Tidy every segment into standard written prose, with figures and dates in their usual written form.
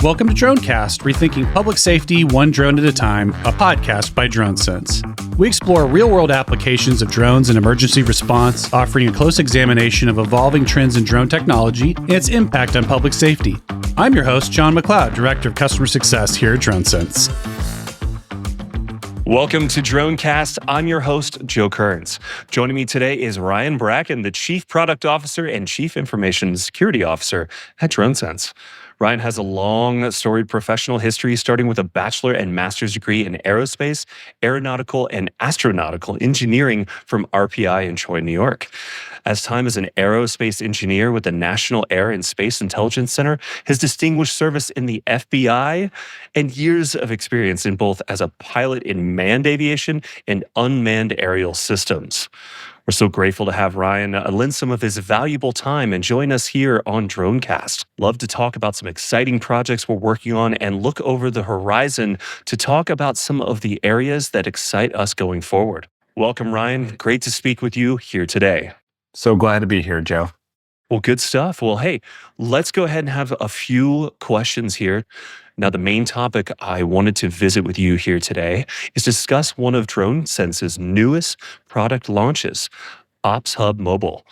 Welcome to DroneCast, rethinking public safety one drone at a time, a podcast by DroneSense. We explore real-world applications of drones and emergency response, offering a close examination of evolving trends in drone technology and its impact on public safety. I'm your host, John McLeod, Director of Customer Success here at DroneSense. Welcome to DroneCast. I'm your host, Joe Kearns. Joining me today is Ryan Bracken, the Chief Product Officer and Chief Information Security Officer at DroneSense. Ryan has a long, storied professional history, starting with a bachelor and master's degree in aerospace, aeronautical, and astronautical engineering from RPI in Troy, New York. As time as an aerospace engineer with the National Air and Space Intelligence Center, his distinguished service in the FBI, and years of experience in both as a pilot in manned aviation and unmanned aerial systems. We're so grateful to have Ryan lend some of his valuable time and join us here on DroneCast. Love to talk about some exciting projects we're working on and look over the horizon to talk about some of the areas that excite us going forward. Welcome, Ryan. Great to speak with you here today. So glad to be here, Joe. Well, good stuff. Well, hey, let's go ahead and have a few questions here. Now, the main topic I wanted to visit with you here today is discuss one of DroneSense's newest product launches, OpsHub Mobile.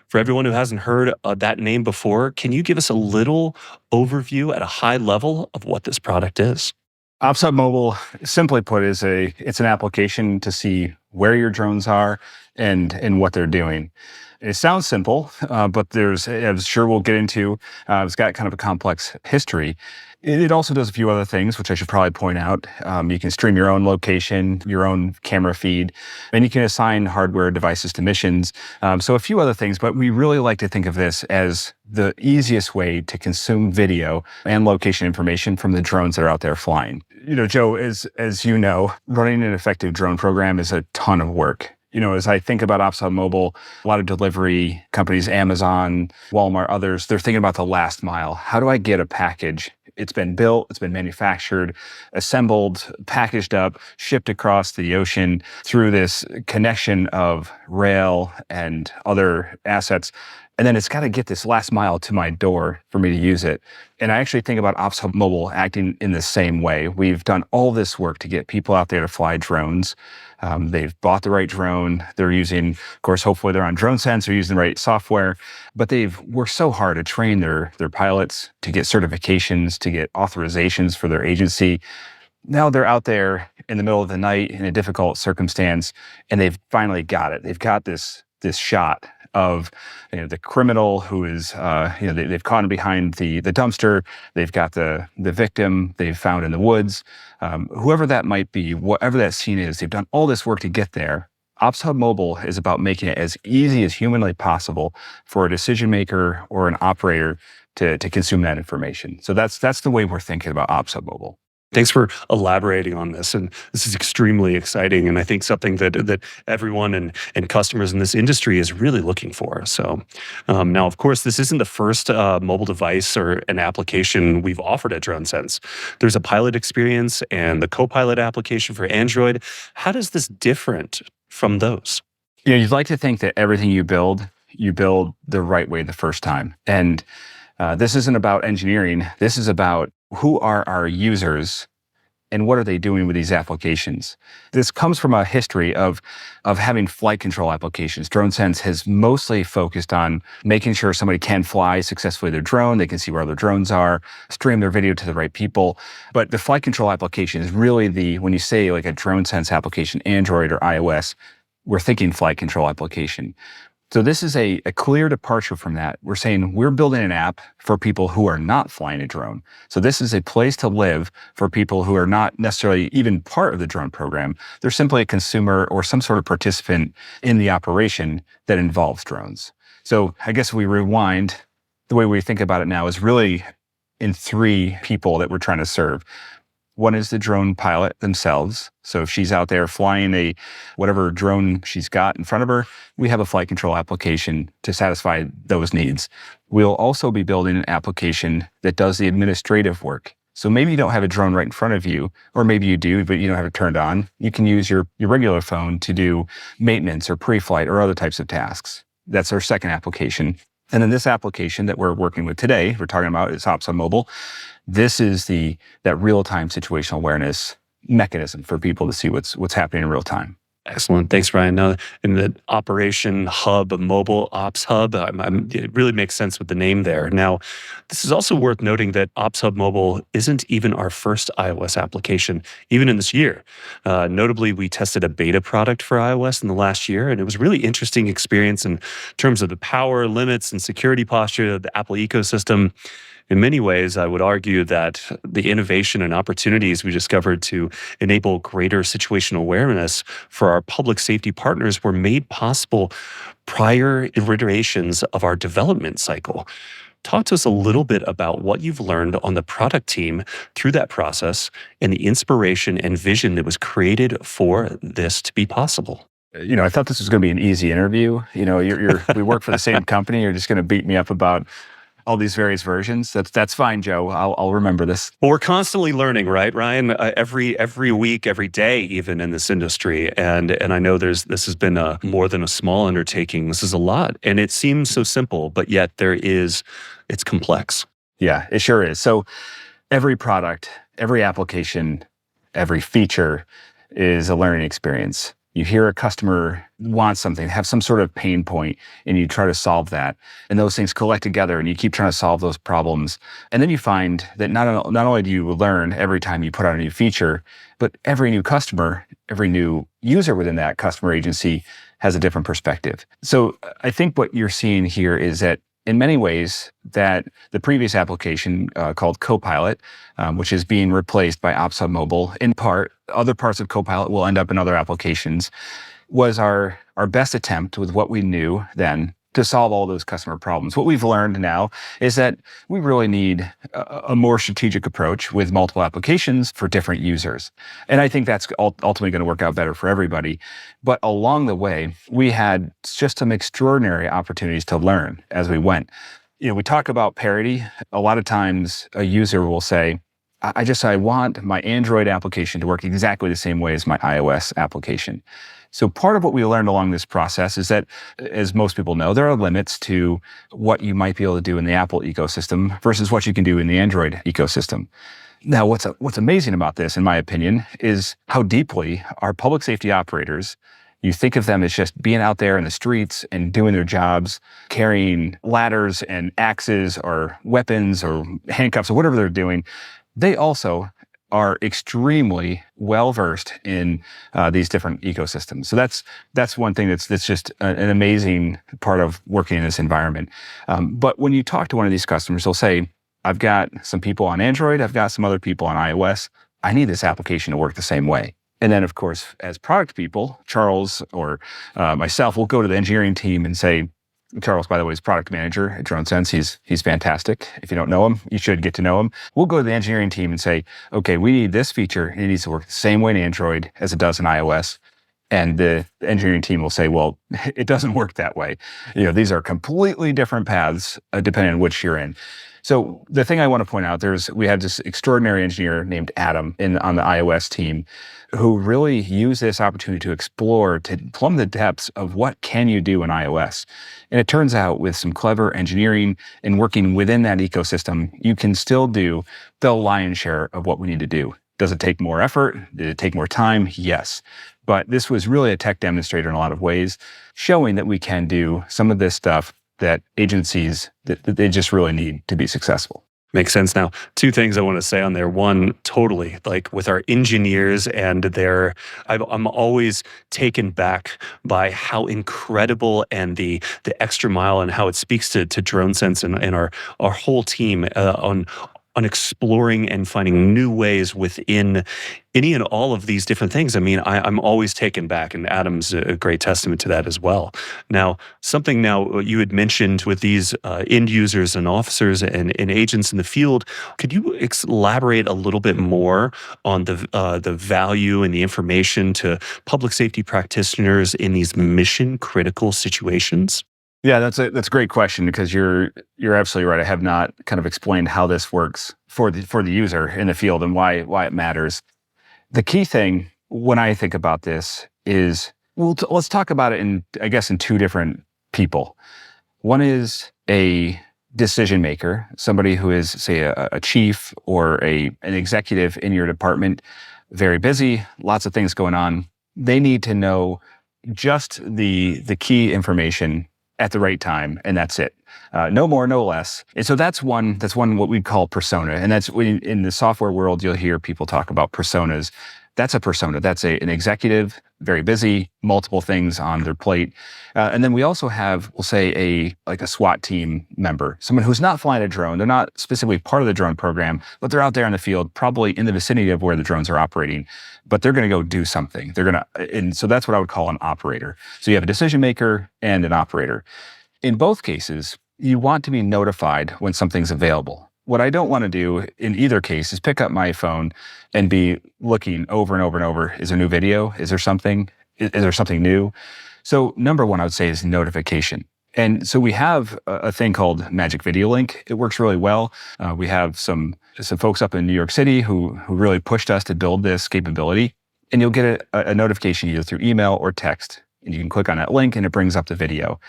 For everyone who hasn't heard that name before, can you give us a little overview at a high level of what this product is? OpsHub Mobile, simply put, it's an application to see where your drones are and what they're doing. It sounds simple, but I'm sure we'll get into, it's got kind of a complex history. It also does a few other things, which I should probably point out. You can stream your own location, your own camera feed, and you can assign hardware devices to missions. So a few other things, but we really like to think of this as the easiest way to consume video and location information from the drones that are out there flying. You know, Joe, as you know, running an effective drone program is a ton of work. You know, as I think about OpsHub Mobile, a lot of delivery companies, Amazon, Walmart, others, they're thinking about the last mile. How do I get a package? It's been built, it's been manufactured, assembled, packaged up, shipped across the ocean through this connection of rail and other assets. And then it's got to get this last mile to my door for me to use it. And I actually think about OpsHub Mobile acting in the same way. We've done all this work to get people out there to fly drones. They've bought the right drone. They're using, of course, hopefully they're on DroneSense, they're using the right software, but they've worked so hard to train their pilots, to get certifications, to get authorizations for their agency. Now they're out there in the middle of the night in a difficult circumstance, and they've finally got it. They've got this shot of the criminal who is, they've caught him behind the dumpster. They've got the victim they've found in the woods. Whoever that might be, whatever that scene is, they've done all this work to get there. OpsHub Mobile is about making it as easy as humanly possible for a decision maker or an operator to consume that information. So that's the way we're thinking about OpsHub Mobile. Thanks for elaborating on this. And this is extremely exciting. And I think something that everyone and customers in this industry is really looking for. So now, of course, this isn't the first mobile device or an application we've offered at DroneSense. There's a pilot experience and the Copilot application for Android. How does this different from those? You'd like to think that everything you build the right way the first time. And this isn't about engineering. This is about who are our users and what are they doing with these applications. This comes from a history of having flight control applications. DroneSense has mostly focused on making sure somebody can fly successfully their drone, they can see where other drones are, stream their video to the right people. But the flight control application is really when you say like a DroneSense application, Android or iOS, we're thinking flight control application. So this is a clear departure from that. We're saying we're building an app for people who are not flying a drone. So this is a place to live for people who are not necessarily even part of the drone program. They're simply a consumer or some sort of participant in the operation that involves drones. So I guess if we rewind, the way we think about it now is really in three people that we're trying to serve. One is the drone pilot themselves. So if she's out there flying whatever drone she's got in front of her, we have a flight control application to satisfy those needs. We'll also be building an application that does the administrative work. So maybe you don't have a drone right in front of you, or maybe you do, but you don't have it turned on. You can use your regular phone to do maintenance or pre-flight or other types of tasks. That's our second application. And then this application that we're working with today, we're talking about is OpsHub Mobile. This is that real-time situational awareness mechanism for people to see what's happening in real time. Excellent. Thanks, Ryan. Now, in the Operation Hub Mobile Ops Hub, it really makes sense with the name there. Now, this is also worth noting that OpsHub Mobile isn't even our first iOS application, even in this year. Notably, we tested a beta product for iOS in the last year, and it was a really interesting experience in terms of the power, limits, and security posture of the Apple ecosystem. In many ways, I would argue that the innovation and opportunities we discovered to enable greater situational awareness for our public safety partners were made possible prior iterations of our development cycle. Talk to us a little bit about what you've learned on the product team through that process and the inspiration and vision that was created for this to be possible. I thought this was going to be an easy interview. We work for the same company. You're just going to beat me up about all these various versions. That's fine, Joe. I'll remember this. Well, we're constantly learning, right, Ryan? Every week, every day, even in this industry. And I know this has been more than a small undertaking. This is a lot, and it seems so simple, but yet it's complex. Yeah, it sure is. So every product, every application, every feature is a learning experience. You hear a customer want something, have some sort of pain point, and you try to solve that. And those things collect together, and you keep trying to solve those problems. And then you find that not only do you learn every time you put out a new feature, but every new customer, every new user within that customer agency has a different perspective. So I think what you're seeing here is that in many ways, that the previous application called Copilot, which is being replaced by OpsHub Mobile, in part, other parts of Copilot will end up in other applications, was our best attempt with what we knew then to solve all those customer problems. What we've learned now is that we really need a more strategic approach with multiple applications for different users. And I think that's ultimately going to work out better for everybody. But along the way, we had just some extraordinary opportunities to learn as we went. We talk about parity. A lot of times a user will say, I want my Android application to work exactly the same way as my iOS application. So part of what we learned along this process is that, as most people know, there are limits to what you might be able to do in the Apple ecosystem versus what you can do in the Android ecosystem. Now, what's amazing about this, in my opinion, is how deeply our public safety operators, you think of them as just being out there in the streets and doing their jobs, carrying ladders and axes or weapons or handcuffs or whatever they're doing. They also are extremely well-versed in these different ecosystems. So that's one thing that's just an amazing part of working in this environment. But when you talk to one of these customers, they'll say, I've got some people on Android, I've got some other people on iOS. I need this application to work the same way. And then, of course, as product people, Charles or myself will go to the engineering team and say, Charles, by the way, is product manager at DroneSense. He's fantastic. If you don't know him, you should get to know him. We'll go to the engineering team and say, okay, we need this feature. It needs to work the same way in Android as it does in iOS. And the engineering team will say, well, it doesn't work that way. These are completely different paths depending on which you're in. So the thing I want to point out, we had this extraordinary engineer named Adam on the iOS team who really used this opportunity to explore, to plumb the depths of what can you do in iOS. And it turns out with some clever engineering and working within that ecosystem, you can still do the lion's share of what we need to do. Does it take more effort? Did it take more time? Yes. But this was really a tech demonstrator in a lot of ways, showing that we can do some of this stuff that agencies, that they just really need to be successful. Makes sense. Now, two things I want to say on there. One, totally, like with our engineers and I'm always taken back by how incredible and the extra mile and how it speaks to DroneSense and our whole team on exploring and finding new ways within any and all of these different things. I mean, I'm always taken back, and Adam's a great testament to that as well. Now, something you had mentioned with these end users and officers and agents in the field, could you elaborate a little bit more on the value and the information to public safety practitioners in these mission critical situations? Yeah, that's a great question, because you're absolutely right. I have not kind of explained how this works for the user in the field and why it matters. The key thing when I think about this is, let's talk about it in two different people. One is a decision maker, somebody who is, say, a chief or an executive in your department, very busy, lots of things going on. They need to know just the key information at the right time, and that's it. No more, no less. And so that's one what we call persona. And that's in the software world, you'll hear people talk about personas. That's a persona. That's an executive, very busy, multiple things on their plate. And then we also have, we'll say, a SWAT team member, someone who's not flying a drone. They're not specifically part of the drone program, but they're out there in the field, probably in the vicinity of where the drones are operating, but they're going to go do something. And so that's what I would call an operator. So you have a decision maker and an operator. In both cases, you want to be notified when something's available. What I don't want to do in either case is pick up my phone and be looking over and over and over. Is there a new video? Is there something? Is there something new? So number one, I would say, is notification. And so we have a thing called Magic Video Link. It works really well. We have some folks up in New York City who really pushed us to build this capability. And you'll get a notification either through email or text. And you can click on that link and it brings up the video.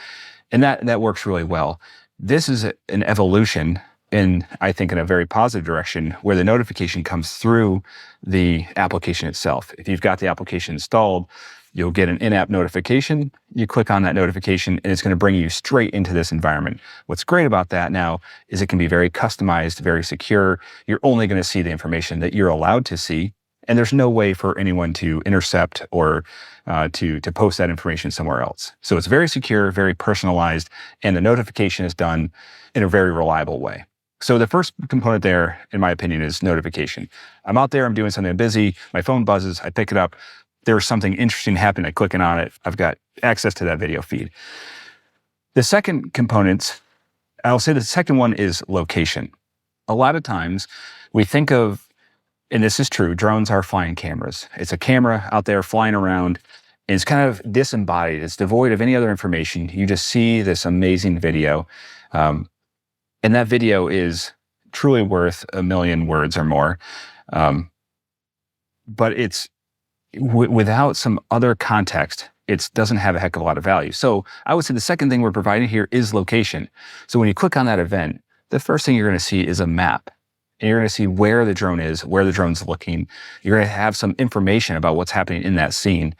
And that works really well. This is an evolution I think in a very positive direction, where the notification comes through the application itself. If you've got the application installed, you'll get an in-app notification. You click on that notification and it's going to bring you straight into this environment. What's great about that now is it can be very customized, very secure. You're only going to see the information that you're allowed to see. And there's no way for anyone to intercept or to post that information somewhere else. So it's very secure, very personalized, and the notification is done in a very reliable way. So the first component there, in my opinion, is notification. I'm out there, I'm doing something, I'm busy, my phone buzzes, I pick it up, there's something interesting happening, I click on it, I've got access to that video feed. The second component, I'll say the second one is location. A lot of times we think of, and this is true, drones are flying cameras. It's a camera out there flying around, and it's kind of disembodied. It's devoid of any other information. You just see this amazing video. And that video is truly worth 1 million words or more. But it's without some other context, it doesn't have a heck of a lot of value. So I would say the second thing we're providing here is location. So when you click on that event, the first thing you're going to see is a map. And you're going to see where the drone is, where the drone's looking. You're going to have some information about what's happening in that scene.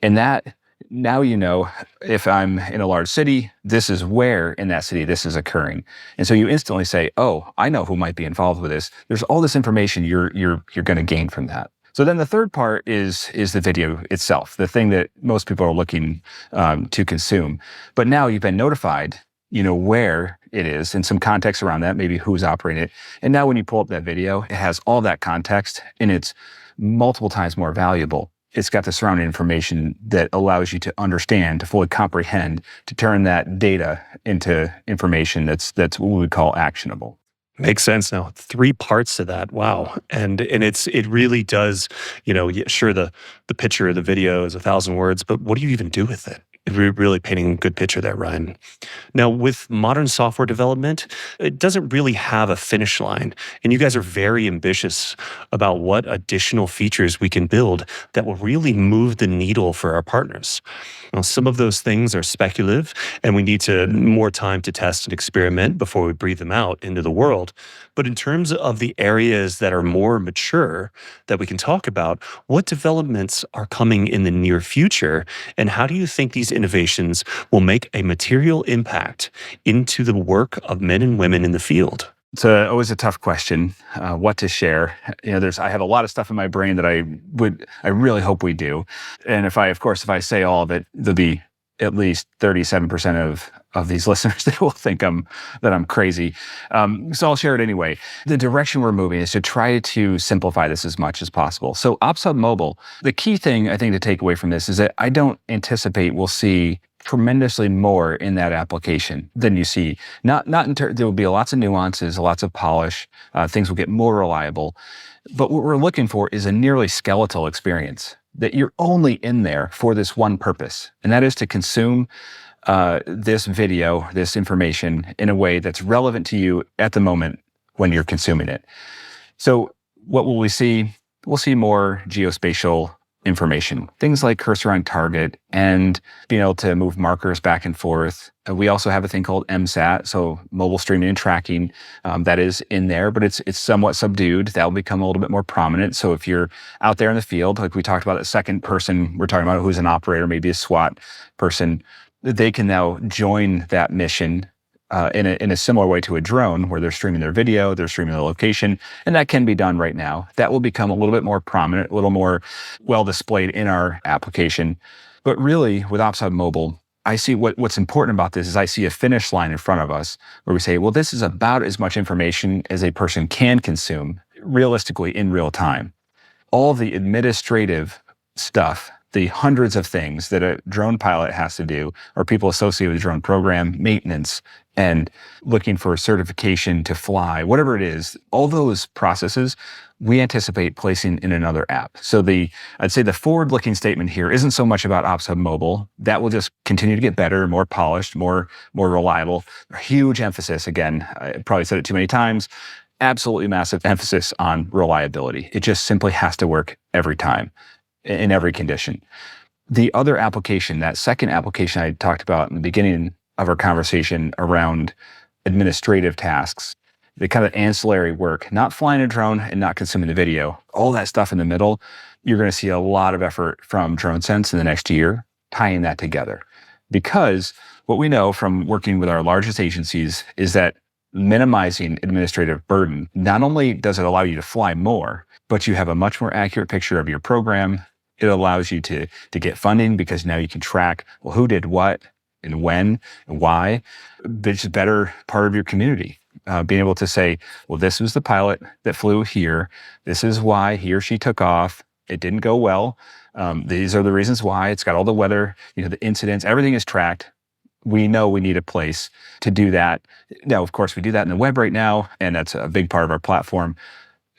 And that, now you know, if I'm in a large city, this is where in that city this is occurring. And so you instantly say, oh, I know who might be involved with this. There's all this information you're going to gain from that. So then the third part is the video itself, the thing that most people are looking to consume. But now you've been notified, you know, where it is and some context around that, maybe who's operating it. And now when you pull up that video, it has all that context and it's multiple times more valuable. It's got the surrounding information that allows you to understand, to fully comprehend, to turn that data into information that's what we would call actionable. Makes sense now. 3 parts to that. Wow. And it really does, you know, sure, the picture of the video is 1,000 words, but what do you even do with it? You're really painting a good picture there, Ryan. Now, with modern software development, it doesn't really have a finish line. And you guys are very ambitious about what additional features we can build that will really move the needle for our partners. Now, some of those things are speculative, and we need more time to test and experiment before we breathe them out into the world. But in terms of the areas that are more mature that we can talk about, what developments are coming in the near future, and how do you think these innovations will make a material impact into the work of men and women in the field? It's always a tough question, what to share. You know, I have a lot of stuff in my brain that I really hope we do. And if I say all of it, there'll be at least 37% of these listeners that will think that I'm crazy. So I'll share it anyway. The direction we're moving is to try to simplify this as much as possible. So OpsHub Mobile, the key thing I think to take away from this is that I don't anticipate we'll see tremendously more in that application than you see. There will be lots of nuances, lots of polish. Things will get more reliable. But what we're looking for is a nearly skeletal experience, that you're only in there for this one purpose, and that is to consume this video, this information in a way that's relevant to you at the moment when you're consuming it. So what will we see? We'll see more geospatial information. Things like cursor on target and being able to move markers back and forth. We also have a thing called MSAT, so mobile streaming and tracking, that is in there, but it's somewhat subdued. That will become a little bit more prominent. So if you're out there in the field, like we talked about, a second person we're talking about who's an operator, maybe a SWAT person, they can now join that mission in a similar way to a drone, where they're streaming their video, they're streaming their location, and that can be done right now. That will become a little bit more prominent, a little more well displayed in our application. But really, with OpsHub Mobile, I see what's important about this is I see a finish line in front of us where we say, well, this is about as much information as a person can consume realistically in real time. All the administrative stuff, the hundreds of things that a drone pilot has to do, or people associated with the drone program, maintenance, and looking for certification to fly, whatever it is, all those processes we anticipate placing in another app. So I'd say the forward-looking statement here isn't so much about OpsHub Mobile. That will just continue to get better, more polished, more reliable. A huge emphasis, again, I probably said it too many times, absolutely massive emphasis on reliability. It just simply has to work every time, in every condition. The other application, that second application I talked about in the beginning of our conversation around administrative tasks, the kind of ancillary work, not flying a drone and not consuming the video, all that stuff in the middle, you're going to see a lot of effort from DroneSense in the next year tying that together. Because what we know from working with our largest agencies is that minimizing administrative burden, not only does it allow you to fly more, but you have a much more accurate picture of your program. It allows you to get funding because now you can track, well, who did what and when and why. It's a better part of your community. Being able to say, well, this was the pilot that flew here. This is why he or she took off. It didn't go well. These are the reasons why. It's got all the weather, the incidents, everything is tracked. We know we need a place to do that. Now, of course, we do that in the web right now, and that's a big part of our platform.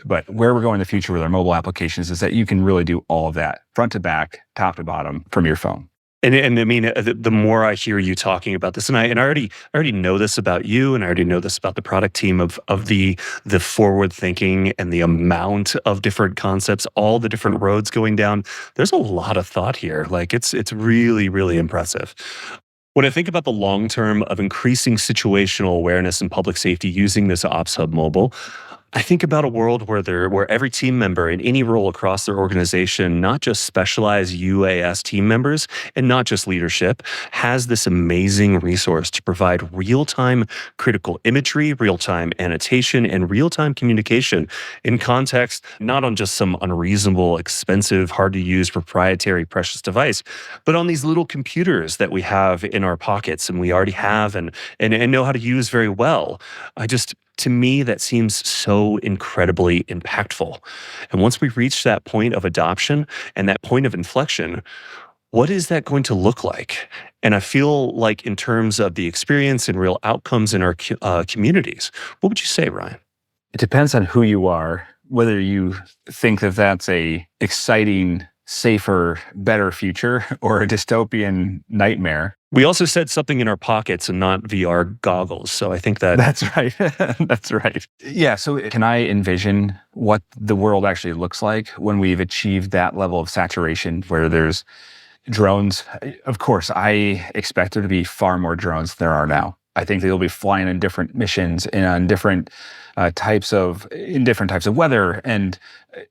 But where we're going in the future with our mobile applications is that you can really do all of that, front to back, top to bottom, from your phone. And I mean, the more I hear you talking about this, and I already know this about you, and I already know this about the product team of the forward thinking and the amount of different concepts, all the different roads going down. There's a lot of thought here. Like it's really, really impressive. When I think about the long term of increasing situational awareness in public safety using this OpsHub Mobile, I think about a world where every team member in any role across their organization, not just specialized UAS team members and not just leadership, has this amazing resource to provide real-time critical imagery, real-time annotation, and real-time communication in context, not on just some unreasonable, expensive, hard-to-use, proprietary, precious device, but on these little computers that we have in our pockets and we already have and know how to use very well. To me, that seems so incredibly impactful. And once we reach that point of adoption and that point of inflection, what is that going to look like? And I feel like in terms of the experience and real outcomes in our communities, what would you say, Ryan? It depends on who you are, whether you think that that's a exciting, safer, better future or a dystopian nightmare. We also said something in our pockets and not VR goggles. So I think that's right. That's right. Yeah. So can I envision what the world actually looks like when we've achieved that level of saturation where there's drones? Of course, I expect there to be far more drones than there are now. I think they'll be flying on different missions and on different types of weather, and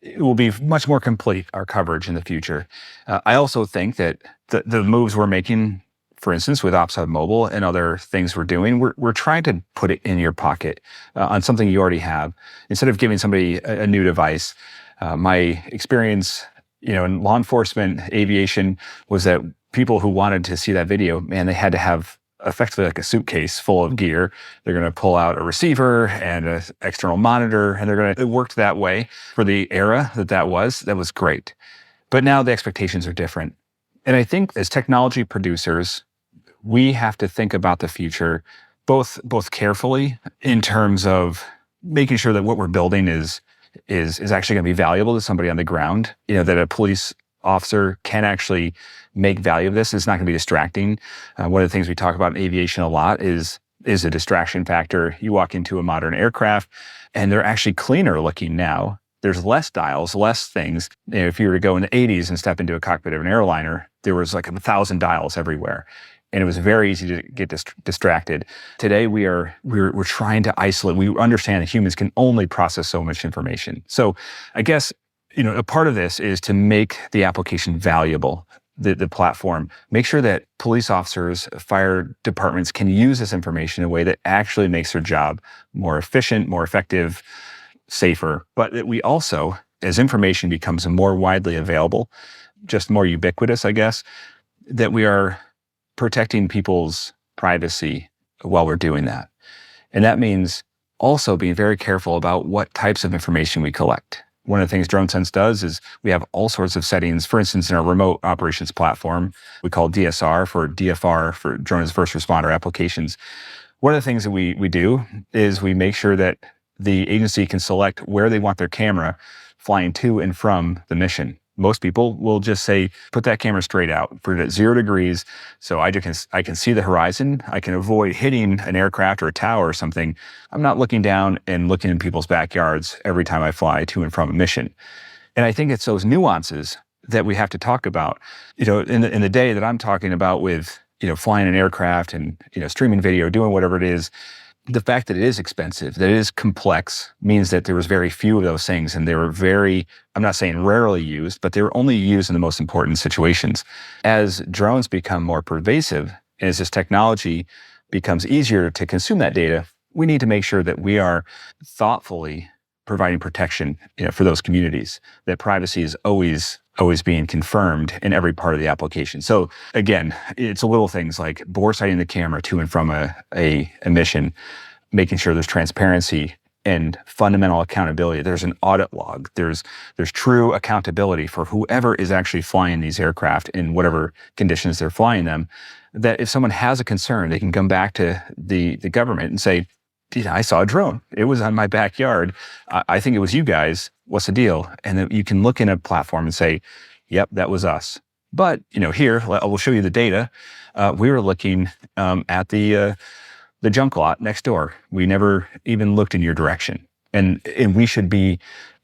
it will be much more complete, our coverage in the future. I also think that the moves we're making, for instance, with OpsHub Mobile and other things we're doing, we're trying to put it in your pocket on something you already have, instead of giving somebody a new device. My experience, in law enforcement, aviation, was that people who wanted to see that video, man, they had to have effectively like a suitcase full of gear. They're going to pull out a receiver and an external monitor, and it worked that way for the era that was great. But now the expectations are different. And I think as technology producers, we have to think about the future both carefully in terms of making sure that what we're building is actually going to be valuable to somebody on the ground, that a police officer can actually make value of this. It's not going to be distracting. One of the things we talk about in aviation a lot is a distraction factor. You walk into a modern aircraft and they're actually cleaner looking now there's less dials, less things. If you were to go in the 80s and step into a cockpit of an airliner, there was like 1,000 dials everywhere. And it was very easy to get distracted. Today, we're trying to isolate. We understand that humans can only process so much information. So I guess, a part of this is to make the application valuable, the platform. Make sure that police officers, fire departments can use this information in a way that actually makes their job more efficient, more effective, safer. But that we also, as information becomes more widely available, just more ubiquitous, I guess, that we are protecting people's privacy while we're doing that. And that means also being very careful about what types of information we collect. One of the things DroneSense does is we have all sorts of settings. For instance, in our remote operations platform, we call DSR for drone as first responder applications. One of the things that we do is we make sure that the agency can select where they want their camera flying to and from the mission. Most people will just say, put that camera straight out, put it at 0 degrees, so I can see the horizon. I can avoid hitting an aircraft or a tower or something. I'm not looking down and looking in people's backyards every time I fly to and from a mission. And I think it's those nuances that we have to talk about. In the day that I'm talking about with, flying an aircraft and, streaming video, doing whatever it is, the fact that it is expensive, that it is complex, means that there was very few of those things. And they were I'm not saying rarely used, but they were only used in the most important situations. As drones become more pervasive, and as this technology becomes easier to consume that data, we need to make sure that we are thoughtfully providing protection, for those communities, that privacy is always being confirmed in every part of the application. So again, it's little things like bore sighting the camera to and from a mission, making sure there's transparency and fundamental accountability. There's an audit log. There's true accountability for whoever is actually flying these aircraft in whatever conditions they're flying them, that if someone has a concern, they can come back to the government and say, I saw a drone. It was on my backyard. I think it was you guys. What's the deal? And then you can look in a platform and say, yep, that was us. But, here, we'll show you the data. We were looking at the junk lot next door. We never even looked in your direction. And we should be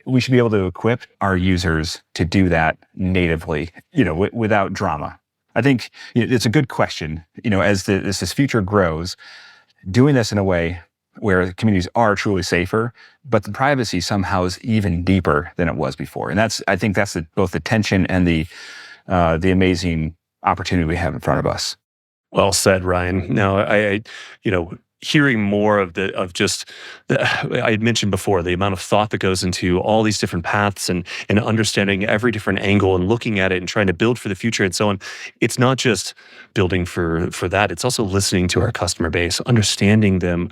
able to equip our users to do that natively, without drama. I think it's a good question, as this future grows, doing this in a way where communities are truly safer, but the privacy somehow is even deeper than it was before. And I think that's both the tension and the amazing opportunity we have in front of us. Well said, Ryan. Now, I hearing more of I had mentioned before, the amount of thought that goes into all these different paths and understanding every different angle and looking at it and trying to build for the future and so on. It's not just building for that. It's also listening to our customer base, understanding them,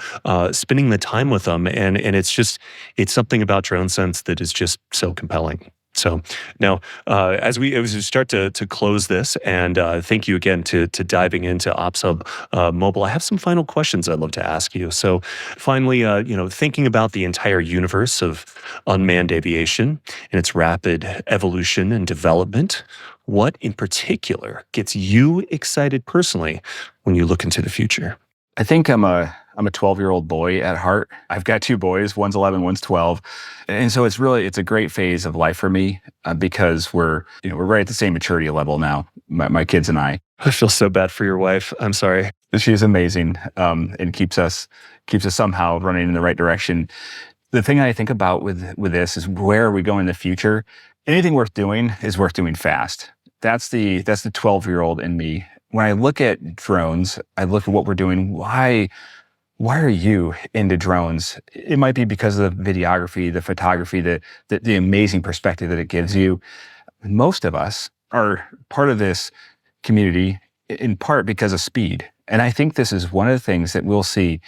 spending the time with them. And it's something about DroneSense that is just so compelling. So now, as we start to close this, and thank you again to diving into OpsHub Mobile, I have some final questions I'd love to ask you. So finally, thinking about the entire universe of unmanned aviation and its rapid evolution and development, what in particular gets you excited personally when you look into the future? I think I'm a 12-year-old boy at heart. I've got 2 boys, one's 11, one's 12. And so it's a great phase of life for me because we're right at the same maturity level now, my kids and I. I feel so bad for your wife. I'm sorry. She's amazing and keeps us somehow running in the right direction. The thing I think about with this is, where are we going in the future? Anything worth doing is worth doing fast. That's the 12-year-old in me. When I look at drones, I look at what we're doing. Why are you into drones? It might be because of the videography, the photography, the amazing perspective that it gives you. Most of us are part of this community in part because of speed. And I think this is one of the things that we'll see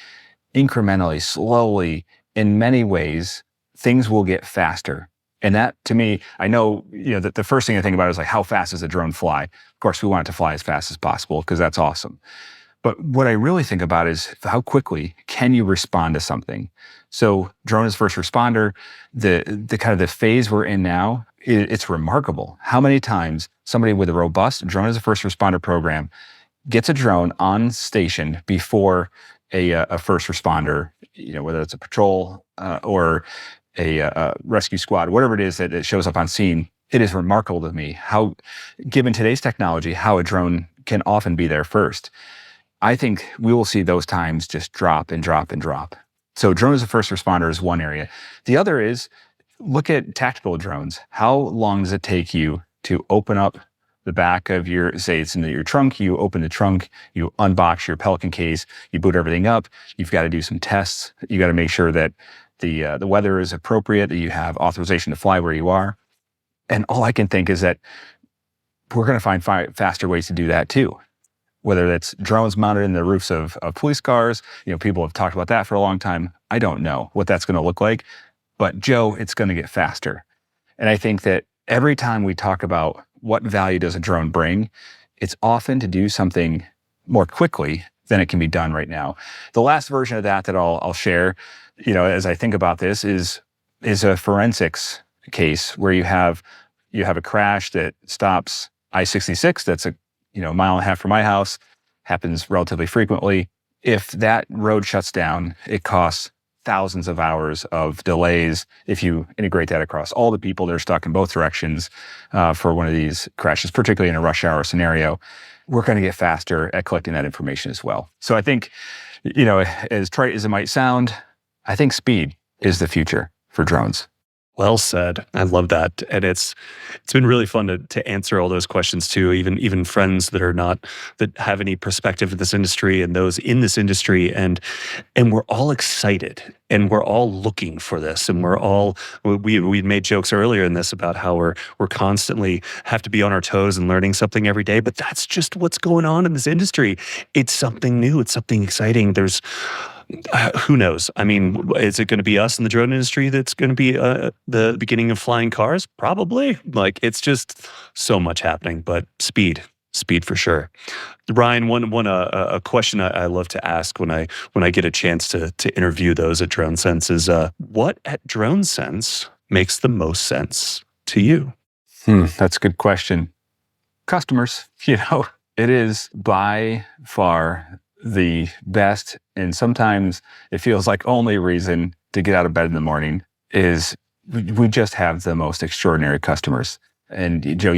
incrementally, slowly, in many ways, things will get faster. And that, to me, I know, that the first thing I think about is like, how fast does a drone fly? Of course, we want it to fly as fast as possible because that's awesome. But what I really think about is, how quickly can you respond to something? So drone as first responder, the kind of the phase we're in now, it's remarkable how many times somebody with a robust drone as a first responder program gets a drone on station before a first responder, whether it's a patrol or a rescue squad, whatever it is that shows up on scene, it is remarkable to me how, given today's technology, how a drone can often be there first. I think we will see those times just drop and drop and drop. So drone as a first responder is one area. The other is look at tactical drones. How long does it take you to open up the back of say it's in your trunk, you open the trunk, you unbox your Pelican case, you boot everything up, you've got to do some tests, you got to make sure that the weather is appropriate, that you have authorization to fly where you are. And all I can think is that we're going to find faster ways to do that too. Whether that's drones mounted in the roofs of police cars, people have talked about that for a long time. I don't know what that's going to look like, but Joe, it's going to get faster. And I think that every time we talk about what value does a drone bring, it's often to do something more quickly than it can be done right now. The last version of that I'll share, as I think about this is a forensics case where you have a crash that stops I-66. That's a mile and a half from my house, happens relatively frequently. If that road shuts down, it costs thousands of hours of delays if you integrate that across all the people that are stuck in both directions for one of these crashes, particularly in a rush hour scenario. We're going to get faster at collecting that information as well. So I think, as trite as it might sound, I think speed is the future for drones. Well said. I love that. And it's been really fun to answer all those questions too, even friends that have any perspective of this industry and those in this industry. And we're all excited and we're all looking for this. And we made jokes earlier in this about how we're constantly have to be on our toes and learning something every day, but that's just what's going on in this industry. It's something new. It's something exciting. There's who knows? I mean, is it going to be us in the drone industry that's going to be the beginning of flying cars? Probably. It's just so much happening, but speed for sure. Ryan, a question I love to ask when I get a chance to interview those at DroneSense is what at DroneSense makes the most sense to you? That's a good question. Customers, it is by far the best, and sometimes it feels like only reason to get out of bed in the morning is we just have the most extraordinary customers. And Joe,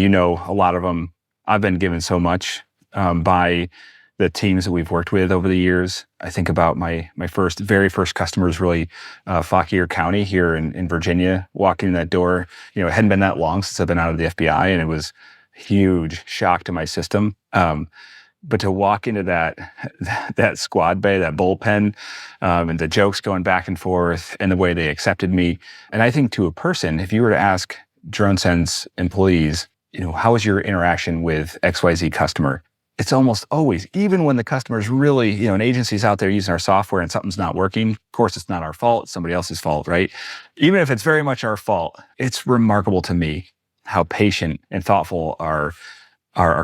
a lot of them. I've been given so much by the teams that we've worked with over the years. I think about my very first customers, really Fauquier County here in Virginia. Walking in that door, it hadn't been that long since I've been out of the FBI, and it was a huge shock to my system. But to walk into that squad bay, that bullpen, and the jokes going back and forth, and the way they accepted me, and I think to a person, if you were to ask DroneSense employees, how was your interaction with XYZ customer? It's almost always, even when the customer's really, an agency's out there using our software and something's not working, of course it's not our fault, it's somebody else's fault, right? Even if it's very much our fault, it's remarkable to me how patient and thoughtful our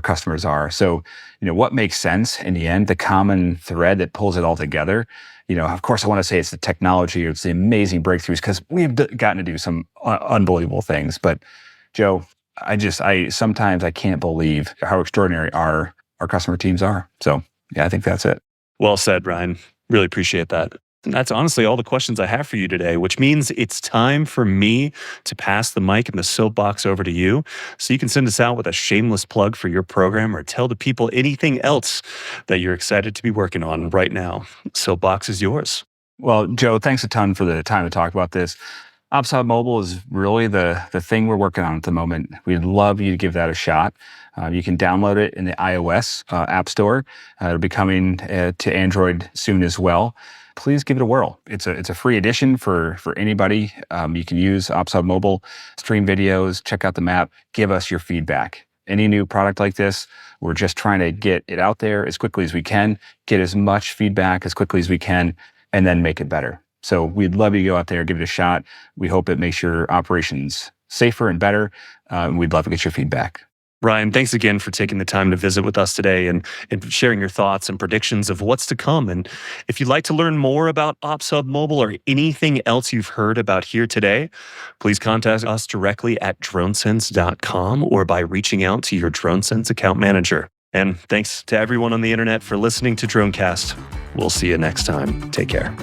customers are. So, what makes sense in the end, the common thread that pulls it all together, of course I want to say it's the technology, or it's the amazing breakthroughs, because we've gotten to do some unbelievable things. But Joe, I sometimes can't believe how extraordinary our customer teams are. So yeah, I think that's it. Well said, Ryan. Really appreciate that. And that's honestly all the questions I have for you today, which means it's time for me to pass the mic and the soapbox over to you so you can send us out with a shameless plug for your program or tell the people anything else that you're excited to be working on right now. Soapbox is yours. Well, Joe, thanks a ton for the time to talk about this. OpsHub Mobile is really the thing we're working on at the moment. We'd love you to give that a shot. You can download it in the iOS App Store. It'll be coming to Android soon as well. Please give it a whirl. It's a free edition for anybody. You can use OpsHub Mobile, stream videos, check out the map, give us your feedback. Any new product like this, we're just trying to get it out there as quickly as we can, get as much feedback as quickly as we can, and then make it better. So we'd love you to go out there, give it a shot. We hope it makes your operations safer and better. We'd love to get your feedback. Ryan, thanks again for taking the time to visit with us today and sharing your thoughts and predictions of what's to come. And if you'd like to learn more about OpsHub Mobile or anything else you've heard about here today, please contact us directly at DroneSense.com or by reaching out to your DroneSense account manager. And thanks to everyone on the internet for listening to Dronecast. We'll see you next time. Take care.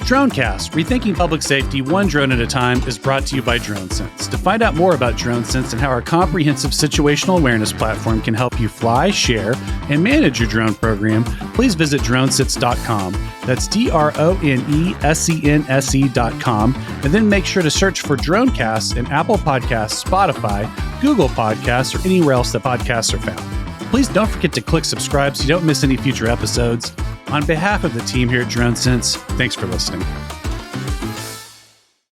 Dronecast, Rethinking Public Safety One Drone at a Time, is brought to you by DroneSense. To find out more about DroneSense and how our comprehensive situational awareness platform can help you fly, share, and manage your drone program, please visit DroneSense.com. That's DroneSense.com. And then make sure to search for Dronecast in Apple Podcasts, Spotify, Google Podcasts, or anywhere else that podcasts are found. Please don't forget to click subscribe so you don't miss any future episodes. On behalf of the team here at DroneSense, thanks for listening.